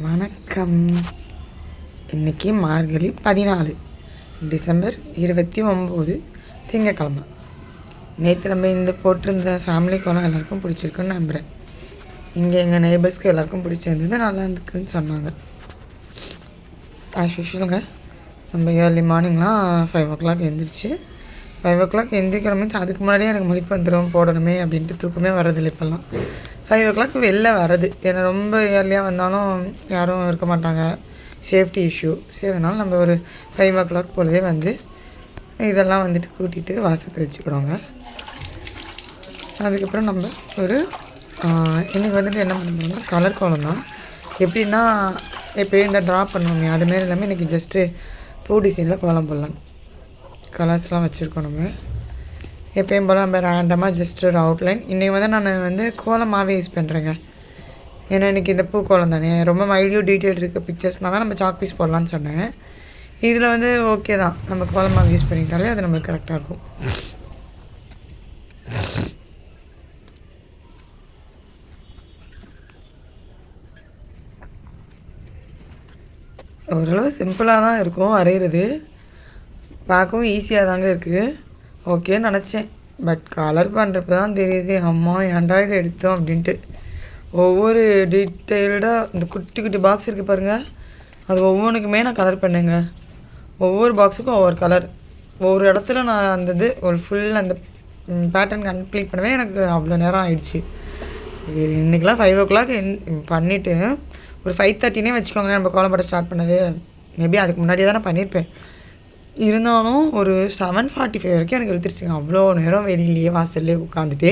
வணக்கம். இன்றைக்கி மார்கழி 14 டிசம்பர் 29 திங்கக்கிழமை. நேற்று நம்ம இந்த போட்டிருந்த ஃபேமிலி கோலம் எல்லாருக்கும் பிடிச்சிருக்குன்னு நம்புகிறேன். இங்கே எங்கள் நெய்பர்ஸ்க்கு எல்லாருக்கும் பிடிச்சிருந்தது, நல்லா இருக்குதுன்னு சொன்னாங்க. ஆஸ் யூஷுவலுங்க நம்ம ஏர்லி மார்னிங்லாம் 5 o'clock எழுந்திரிச்சு 5 o'clock எந்திரிக்கிற மீன்ஸ் அதுக்கு முன்னாடியே எனக்கு முழிப்பு வந்துடும் போடணுமே அப்படின்ட்டு தூக்கமே வரதில்லை இப்போல்லாம். 5 o'clock வெளில வர்றது ஏன்னா ரொம்ப ஏர்லியாக வந்தாலும் யாரும் இருக்க மாட்டாங்க, சேஃப்டி இஷ்யூ. சரி, அதனால் நம்ம ஒரு 5 o'clock போலவே வந்து இதெல்லாம் வந்துட்டு கூட்டிகிட்டு வாசல் தெளிச்சுக்கிறோங்க. அதுக்கப்புறம் நம்ம ஒரு இன்றைக்கி வந்துட்டு என்ன பண்ணுறோம்னா கலர் கோலம் தான். எப்படின்னா எப்போயும் இந்த ட்ரா பண்ணுவோமே அதுமாரி இல்லாமல் இன்றைக்கி ஜஸ்ட்டு பூ டிசைனில் கோலம் போடலாம். கலர்ஸ்லாம் வச்சுருக்கோம். நம்ம எப்பயும் போல் நம்ம ரேண்டமாக ஜஸ்ட் ஒரு அவுட்லைன். இன்றைக்கி வந்து நான் வந்து கோலமாகவே யூஸ் பண்ணுறேங்க. ஏன்னா இன்றைக்கி இந்த பூ கோலம் தானே, ரொம்ப மைல்யூட் டீட்டெயில் இருக்க பிக்சர்ஸ்னால் தான் நம்ம சாக் பீஸ் போடலான்னு சொன்னேன். இதில் வந்து ஓகே தான், நம்ம கோலமாக யூஸ் பண்ணிக்கிட்டாலே அது நம்மளுக்கு கரெக்டாக இருக்கும். ஓரளவு சிம்பிளாக தான் இருக்கும் வரைகிறது, பார்க்கவும் ஈஸியாக தாங்க இருக்குது. ஓகேன்னு நினச்சேன். பட் கலர் பண்ணுறப்ப தான் தெரியுது, அம்மா ஏன்டா இதை எடுத்தோம் அப்படின்ட்டு. ஒவ்வொரு டீட்டெயில்டாக இந்த குட்டி குட்டி பாக்ஸ் இருக்குது பாருங்கள், அது ஒவ்வொன்றுக்குமே நான் கலர் பண்ணேங்க. ஒவ்வொரு பாக்ஸுக்கும் ஒவ்வொரு கலர். ஒவ்வொரு இடத்துல நான் அந்த இது ஒரு ஃபுல் அந்த பேட்டர்ன் கம்ப்ளீட் பண்ணவே எனக்கு அவ்வளோ நேரம் ஆயிடுச்சு. இன்றைக்கெலாம் 5 o'clock பண்ணிவிட்டு ஒரு 5:30 வச்சுக்கோங்களேன் நம்ம கோலம் போட ஸ்டார்ட் பண்ணது. மேபி அதுக்கு முன்னாடியே தான் நான் பண்ணியிருப்பேன். இருந்தாலும் ஒரு 7:45 வரைக்கும் எனக்கு எழுத்துருச்சுங்க. அவ்வளோ நேரம் வெளியிலேயே வாசல்லே உட்காந்துட்டு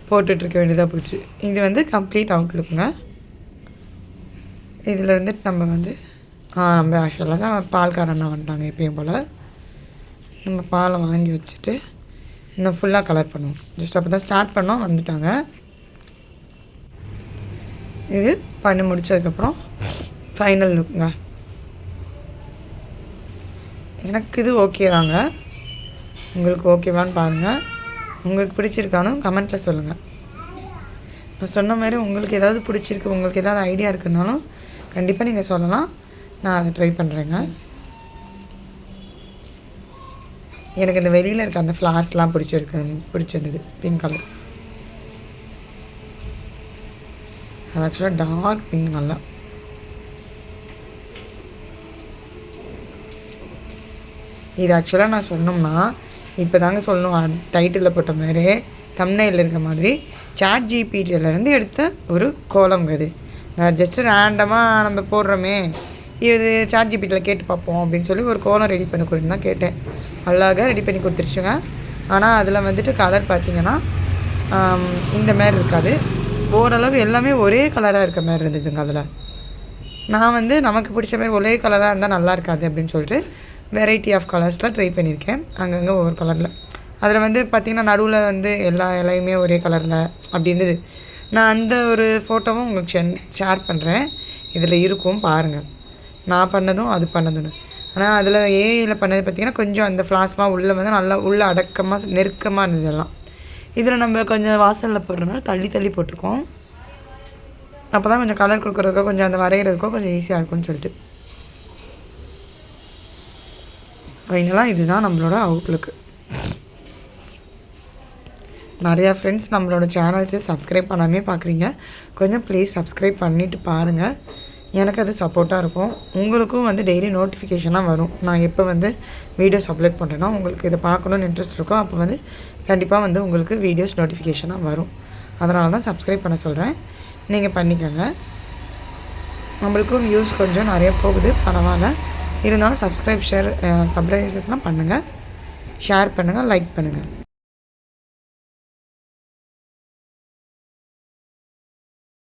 போட்டுட்ருக்க வேண்டியதாக போச்சு. இது வந்து கம்ப்ளீட் அவுட்லுக்குங்க. இதில் இருந்துட்டு நம்ம வந்து நம்ம ஆக்சுவலாக தான் பால்காரண்ணா வந்துட்டாங்க. எப்பயும் போல் நம்ம பாலை வாங்கி வச்சுட்டு இன்னும் ஃபுல்லாக கலர் பண்ணுவோம். ஜஸ்ட் அப்போ தான் ஸ்டார்ட் பண்ணோம், வந்துட்டாங்க. இது பண்ணி முடித்ததுக்கப்புறம் ஃபைனல் லுக்குங்க. எனக்கு இது ஓகே தாங்க. உங்களுக்கு ஓகேவான்னு பாருங்கள். உங்களுக்கு பிடிச்சிருக்கானு கமெண்ட்டில் சொல்லுங்கள். நான் சொன்ன மாதிரி உங்களுக்கு ஏதாவது பிடிச்சிருக்கு, உங்களுக்கு ஏதாவது ஐடியா இருக்குன்னாலும் கண்டிப்பாக நீங்கள் சொல்லலாம். நான் அதை ட்ரை பண்ணுறேங்க. எனக்கு இந்த வெளியில் இருக்க அந்த ஃப்ளார்ஸ்லாம் பிடிச்சிருந்தது பிங்க் கலர். அது ஆக்சுவலாக டார்க் பிங்க் நல்லா. இது ஆக்சுவலாக நான் சொன்னோம்னா இப்போ தாங்க சொல்லணும், டைட்டிலில் போட்ட மாதிரி தம்ப்நெயிலில் இருக்க மாதிரி சாட் ஜிபிடியிலேருந்து எடுத்த ஒரு கோலம். இது நான் ஜஸ்ட்டு ரேண்டமாக நம்ம போடுறோமே, இது சாட் ஜிபிடியில் கேட்டு பார்ப்போம் அப்படின்னு சொல்லி ஒரு கோலம் ரெடி பண்ணி கொடுன்னு தான் கேட்டேன். அழகாக ரெடி பண்ணி கொடுத்துருச்சுங்க. ஆனால் அதில் வந்துட்டு கலர் பார்த்திங்கன்னா இந்த மாதிரி இருக்காது, ஓரளவு எல்லாமே ஒரே கலராக இருக்க மாதிரி இருந்ததுங்க. அதில் நான் வந்து நமக்கு பிடிச்ச மாதிரி ஒரே கலராக இருந்தால் நல்லா இருக்காது அப்படின்னு சொல்லிட்டு வெரைட்டி ஆஃப் கலர்ஸில் ட்ரை பண்ணியிருக்கேன். அங்கங்கே ஒவ்வொரு கலரில். அதில் வந்து பார்த்திங்கன்னா நடுவில் வந்து எல்லா இலையுமே ஒரே கலரில் அப்படி இருந்தது. நான் அந்த ஒரு ஃபோட்டோவும் உங்களுக்கு ஷேர் பண்ணுறேன், இதில் இருக்கும் பாருங்கள். நான் பண்ணதும் அது பண்ணதுன்னு. ஆனால் அதில் ஏஐயில் பண்ணது பார்த்திங்கன்னா கொஞ்சம் அந்த ஃப்ளாஸ்லாம் உள்ளே வந்து நல்லா உள்ளே அடக்கமாக நெருக்கமாக இருந்தது எல்லாம். இதில் நம்ம கொஞ்சம் வாசலில் போடுறதுனால தள்ளி தள்ளி போட்டிருக்கோம். அப்போ தான் கொஞ்சம் கலர் கொடுக்குறதுக்கோ கொஞ்சம் அந்த வரைகிறதுக்கோ கொஞ்சம் ஈஸியாக இருக்கும்னு சொல்லிட்டு. ஃபைனலாக இதுதான் நம்மளோட அவுட்லுக்கு. நிறையா ஃப்ரெண்ட்ஸ் நம்மளோட சேனல்ஸை சப்ஸ்கிரைப் பண்ணாமே பார்க்குறீங்க. கொஞ்சம் ப்ளீஸ் சப்ஸ்கிரைப் பண்ணிவிட்டு பாருங்கள், எனக்கு அது சப்போர்ட்டாக இருக்கும். உங்களுக்கும் வந்து டெய்லி நோட்டிஃபிகேஷனாக வரும். நான் எப்போ வந்து வீடியோஸ் அப்லோட் பண்ணுறேன்னா உங்களுக்கு இதை பார்க்கணுன்னு இன்ட்ரெஸ்ட் இருக்கும், அப்போ வந்து கண்டிப்பாக வந்து உங்களுக்கு வீடியோஸ் நோட்டிஃபிகேஷனாக வரும். அதனால தான் சப்ஸ்கிரைப் பண்ண சொல்கிறேன். நீங்கள் பண்ணிக்கோங்க. நம்மளுக்கும் வியூஸ் கொஞ்சம் நிறைய போகுது, பரவாயில்ல. இருந்தாலும் சப்ஸ்கிரைப்ஸ்லாம் பண்ணுங்கள், ஷேர் பண்ணுங்கள், லைக் பண்ணுங்கள்.